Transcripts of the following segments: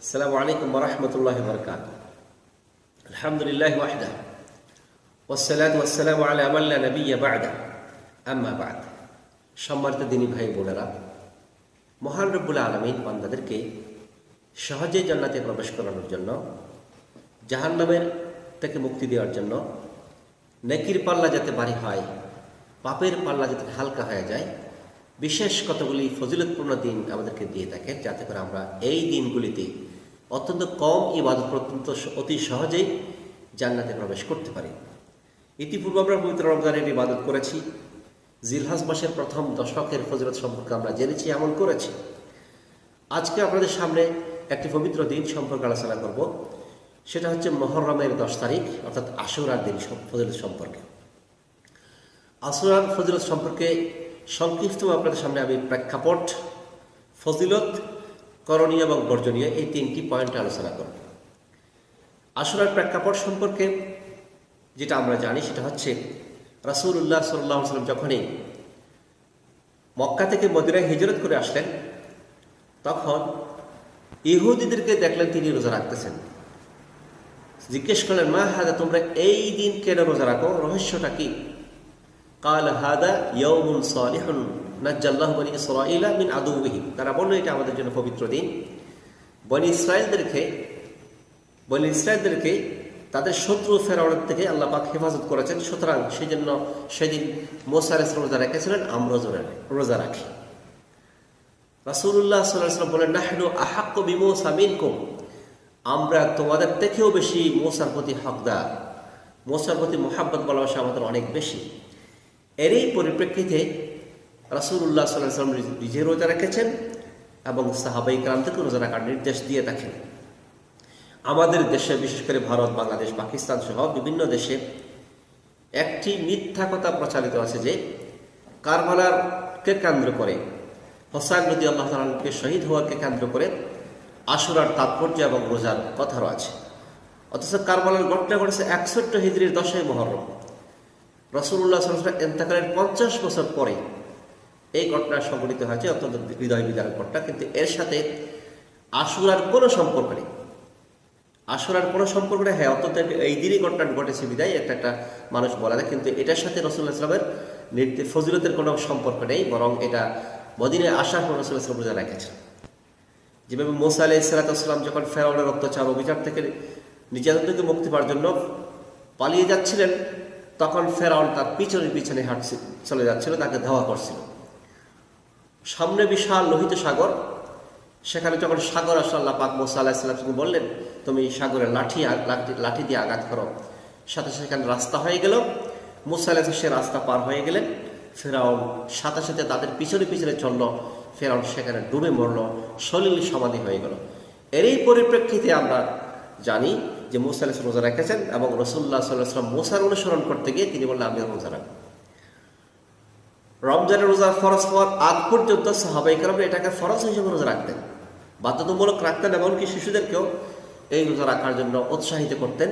আসসালামু আলাইকুম ওয়া রাহমাতুল্লাহি ওয়া বারাকাতুহু। আলহামদুলিল্লাহি ওয়াহদা ওয়াসসালাতু ওয়াসসালামু আলা মান লা নাবিয়্যা বা'দা, আম্মা বা'দ। সম্মানিত দিনী ভাই বোনেরা, মহান রব্বুল আলামিন বান্দাদেরকে সহজে জান্নাতে প্রবেশ করানোর জন্য, জাহান্নামের থেকে মুক্তি দেওয়ার জন্য, নেকির পাল্লা যাতে ভারী হয়, পাপের পাল্লা যাতে হালকা হয়ে যায়, বিশেষ কতগুলি ফজিলতপূর্ণ দিন আমাদেরকে দিয়ে থাকেন, যাতে করে আমরা এই দিনগুলিতে অত্যন্ত কম ইবাদত অত্যন্ত অতি সহজেই জান্নাতে প্রবেশ করতে পারি। ইতিপূর্বে আমরা পবিত্র রমজানের ইবাদত করেছি, জিলহজ মাসের প্রথম দশকের ফজিলত সম্পর্কে আমরা জেনেছি, এমন করেছি। আজকে আপনাদের সামনে একটি পবিত্র দিন সম্পর্কে আলোচনা করব, সেটা হচ্ছে মুহররমের 10 তারিখ অর্থাৎ আশুরার দিন ফজিলত সম্পর্কে। আশুরার ফজিলত সম্পর্কে সংক্ষিপ্ত আপনাদের সামনে আমি প্রেক্ষাপট, ফজিলত, করণীয় এবং বর্জনীয় এই 3টি পয়েন্ট আলোচনা করব। আশুরার প্রেক্ষাপট সম্পর্কে যেটা আমরা জানি সেটা হচ্ছে রাসূলুল্লাহ সাল্লাল্লাহু আলাইহি ওয়াসাল্লাম যখনই মক্কা থেকে মদিনায় হিজরত করে আসলেন, তখন ইহুদিদেরকে দেখলেন তিনি রোজা রাখতেছেন। জিজ্ঞেস করলেন, মা হাদা, তোমরা এই দিন কেন রোজা রাখো, রহস্যটা কি? কাল হাদা ইয়াউমুন সালিহুন নাজ্জাল্লাহু বনি ইসরাঈলা মিন আদুওয়িহিম। তারা বলল, এটা আমাদের জন্য পবিত্র দিন। বনি ইসরাঈলদেরকে তাদের শত্রু ফেরাউনের থেকে আল্লাহ পাক হেফাজত করেছেন, সুতরাং সেই জন্য সেদিন মুসা আলাইহিস সালাম রোজা রেখেছিলেন, আমরা রোজা রাখি। রাসূলুল্লাহ সাল্লাল্লাহু আলাইহি ওয়াসাল্লাম বলেন, নাহনু আহাক্কু বিমূসা মিনকুম, আমরা তোমাদের থেকেও বেশি মুসার প্রতি হকদার, মুসার প্রতি মুহাব্বত ভালোবাসা আমাদের অনেক বেশি। এরই পরিপ্রেক্ষিতে রাসূলুল্লাহ সাল্লাল্লাহু আলাইহি ওয়াসাল্লাম নিজে রোজা রেখেছেন এবং সাহাবায়ে কেরামদেরকে রোজা রাখার নির্দেশ দিয়ে থাকেন। আমাদের দেশে, বিশেষ করে ভারত, বাংলাদেশ, পাকিস্তান সহ বিভিন্ন দেশে একটি মিথ্যা কথা প্রচারিত আছে যে কারবালারকে কেন্দ্র করে, হোসাইন রাদিয়াল্লাহু তাআলা আনহুকে শহীদ হওয়াকে কেন্দ্র করে আশুরার তাৎপর্য এবং রোজার কথাও আছে। অথচ কারবালার ঘটনা ঘটেছে 61 হিজরির 10ই মুহররম। রাসূলুল্লাহ সাল্লাল্লাহু আলাইহি ওয়াসাল্লাম ইন্তেকালের 50 বছর পরে এই ঘটনা সংঘটিত হয়েছে, অত্যন্ত হৃদয় বিদারক ঘটনা। কিন্তু এর সাথে আশুরার কোনো সম্পর্ক নেই। হ্যাঁ, অত্যন্ত এই দিনই ঘটনা ঘটেছে বিদায় একটা মানুষ বলা যায়, কিন্তু এটার সাথে রাসূলুল্লাহ সাল্লাল্লাহু আলাইহি ওয়াসাল্লামের ফজিলতের কোনো সম্পর্ক নেই, বরং এটা মদিনায় আসার পর রাসূলুল্লাহ সাল্লাল্লাহু আলাইহি ওয়াসাল্লাম রোজা রেখেছেন। যেভাবে মুসা আলাইহিস সালাম যখন ফেরাউনের অত্যাচার অভিযান থেকে নির্যাতন থেকে মুক্তি পাওয়ার জন্য পালিয়ে যাচ্ছিলেন, তখন ফেরাউন তার পিছনে চলে যাচ্ছিল, তাকে ধাওয়া করছিল। সামনে বিশাল লোহিত সাগর, সেখানে যখন সাগর আসলে আল্লাহ পাক মুসা আলাইহিস সালামকে বললেন, তুমি সাগরের লাঠি দিয়ে আঘাত করো, সাথে সেখানে রাস্তা হয়ে গেল। মুসা আলাইহিস সে রাস্তা পার হয়ে গেলেন। ফেরাউন সাথে সাথে তাদের পিছনে চলল। ফেরাউন সেখানে ডুবে মরল, সলিল সমাধি হয়ে গেল। এরই পরিপ্রেক্ষিতে আমরা জানি যে মুসা আলাইহিস রোজা রেখেছেন এবং রাসূলুল্লাহ সাল্লাল্লাহু আলাইহি ওয়াসাল্লাম মুসার অনুসরণ করতে গিয়ে তিনি বললেন, আমি রোজা রাখব। রমজানের রোজা ফরজ হওয়ার আগ পর্যন্ত সাহাবায়ে কেরাম এটাকে ফরজ হিসেবে রোজা রাখতেন, বাধ্যতামূলক রাখতেন, এমনকি শিশুদেরকেও এই রোজা রাখার জন্য উৎসাহিত করতেন,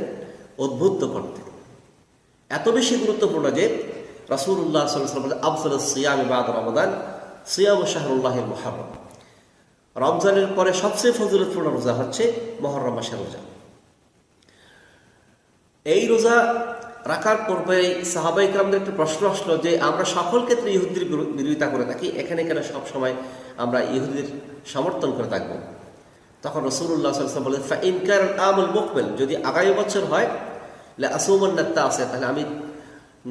উদ্বুদ্ধ করতেন। এত বেশি গুরুত্বপূর্ণ যে রাসূলুল্লাহ সাল্লাল্লাহু আলাইহি ওয়াসাল্লাম বলেন, আফযালুস সিয়ামি বা'দা রমাদান সিয়ামু শাহরুল্লাহিল মুহররম। রমজানের পরে সবচেয়ে ফজিলতপূর্ণ রোজা হচ্ছে মুহররম মাসের রোজা। এই রোজা রাখার পূর্বে সাহাবায়ে কেরামদের একটা প্রশ্ন আসলো যে আমরা সকল ক্ষেত্রে ইহুদির বিরোধিতা করে থাকি, এখানে কেন সবসময় আমরা ইহুদিদের সমর্থন করে থাকব? তখন রাসূলুল্লাহ সাল্লাল্লাহু আলাইহি ওয়াসাল্লাম বলেন, ফা ইন কান আমুল মুকবিল, যদি আগামী বছর হয়, লা আসুমান্না তাসি, তাহলে আমি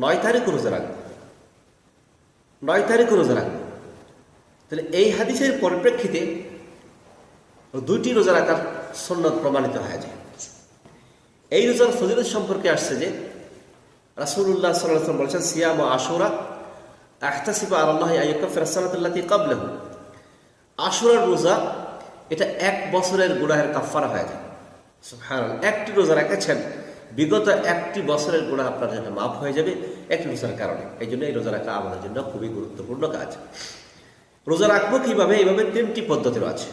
9 তারিখ রোজা রাখব। তাহলে এই হাদিসের পরিপ্রেক্ষিতে 2টি রোজা রাখার সুন্নাত প্রমাণিত হয়ে যায়। এই রোজার ফজিলত সম্পর্কে আসছে যে রাসূলুল্লাহ সাল্লাল্লাহু আলাইহি ওয়াসাল্লাম বলেছেন, সিয়ামু আশুরা আহতাসিবু আলাল্লাহি আইয়াকাফিরা সানাতাল্লাতী ক্বাবলাহু। আশুরার রোজা এটা 1 বছরের গুনাহের কাফফারা হয়ে যায়। সুবহানাল্লাহ, একটি রোজা রেখেছেন, বিগত 1টি বছরের গুনাহ আপনার জন্য মাফ হয়ে যাবে একটি রোজার কারণে। এই জন্য এই রোজা রাখা আমাদের জন্য খুবই গুরুত্বপূর্ণ কাজ। রোজা রাখবো কিভাবে? এইভাবে 3টি পদ্ধতির আছে।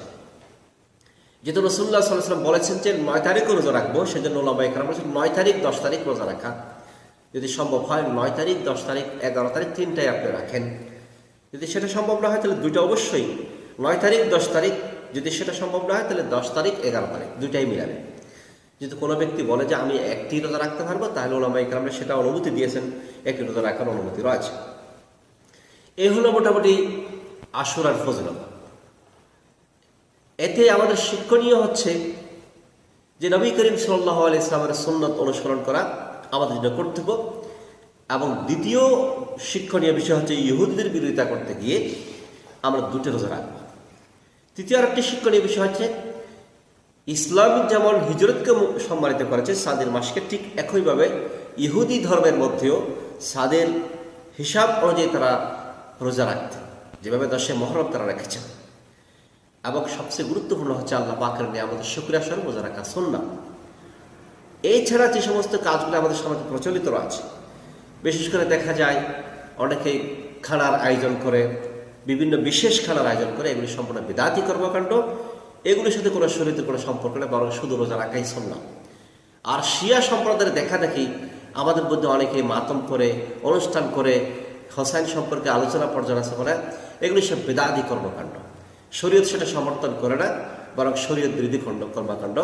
যেহেতু রাসূলুল্লাহ সাল্লাল্লাহু আলাইহি ওয়াসাল্লাম বলেছেন যে 9 তারিখে রোজা রাখবো, সেজন্য উলামায়ে কেরাম বলেছেন 9 তারিখ 10 তারিখ রোজা রাখা। যদি সম্ভব হয় 9 তারিখ 10 তারিখ 11 তারিখ 3টাই আপনি রাখেন। যদি সেটা সম্ভব না হয় তাহলে 2টা অবশ্যই, 9 তারিখ 10 তারিখ যদি সেটা সম্ভব না হয় তাহলে 10 তারিখ 11 তারিখ দুইটাই মিলাবে। যদি কোনো ব্যক্তি বলে যে আমি একটি রোজা রাখতে পারবো, তাহলে ওলামায়ে কেরামরা সেটা অনুমতি দিয়েছেন, একটি রোজা রাখার অনুমতি রয়েছে। এই হলো মোটামুটি আশুরার ফজিলত। এতে আমাদের শিক্ষণীয় হচ্ছে যে নবী করিম সাল্লাল্লাহু আলাইহি ওয়াসাল্লামের সুন্নাত অনুসরণ করা আমাদের জন্য কর্তব্য। এবং দ্বিতীয় শিক্ষণীয় বিষয় হচ্ছে ইহুদিদের বিরোধিতা করতে গিয়ে আমরা দুটো রোজা রাখবো। তৃতীয় আরেকটি শিক্ষণীয় বিষয় হচ্ছে ইসলাম যেমন হিজরতকে সম্মানিত করেছে সাদের মাসকে, ঠিক একইভাবে ইহুদি ধর্মের মধ্যেও সাদের হিসাব অনুযায়ী তারা রোজা রাখতে, যেভাবে 10 মুহররম তারা রেখেছেন। এবং সবচেয়ে গুরুত্বপূর্ণ হচ্ছে আল্লাহ পাকের নিয়ামতের শুকরিয়া স্বরূপ রোজা রাখা সুন্নাহ। এছাড়া যে সমস্ত কাজগুলো আমাদের সমাজে প্রচলিত রয়েছে, বিশেষ করে দেখা যায় অনেকেই খানার আয়োজন করে, বিভিন্ন বিশেষ খানার আয়োজন করে, এগুলি সম্পূর্ণ বিদআতি কর্মকাণ্ড। এগুলির সাথে কোনো শরীয়তের কোনো সম্পর্ক নেই, বরং শুধু রোজা রাখাই সুন্নাহ। আর শিয়া সম্প্রদায়ের দেখা দেখি আমাদের মধ্যে অনেকেই মাতম করে, অনুষ্ঠান করে, হোসাইন সম্পর্কে আলোচনা পর্যালোচনা করে, এগুলি সব বিদআতি কর্মকাণ্ড। শরীয়ত সেটা সমর্থন করে না, বরং শরীয়ত বিরোধী কর্মকাণ্ড।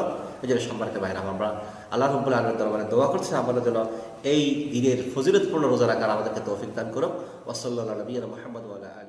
এই জন্য সম্পর্কে বাইরে আমরা আল্লাহ রাব্বুল আলামিনের দরবারে দোয়া করছি আমাদের জন্য এই দিনের ফজিলতপূর্ণ রোজা রাখার আমাদেরকে তৌফিক দান করুন। ওয়া সাল্লাল্লাহু আলা নবিয়িনা মুহাম্মদ ওয়া আলা আলিহি।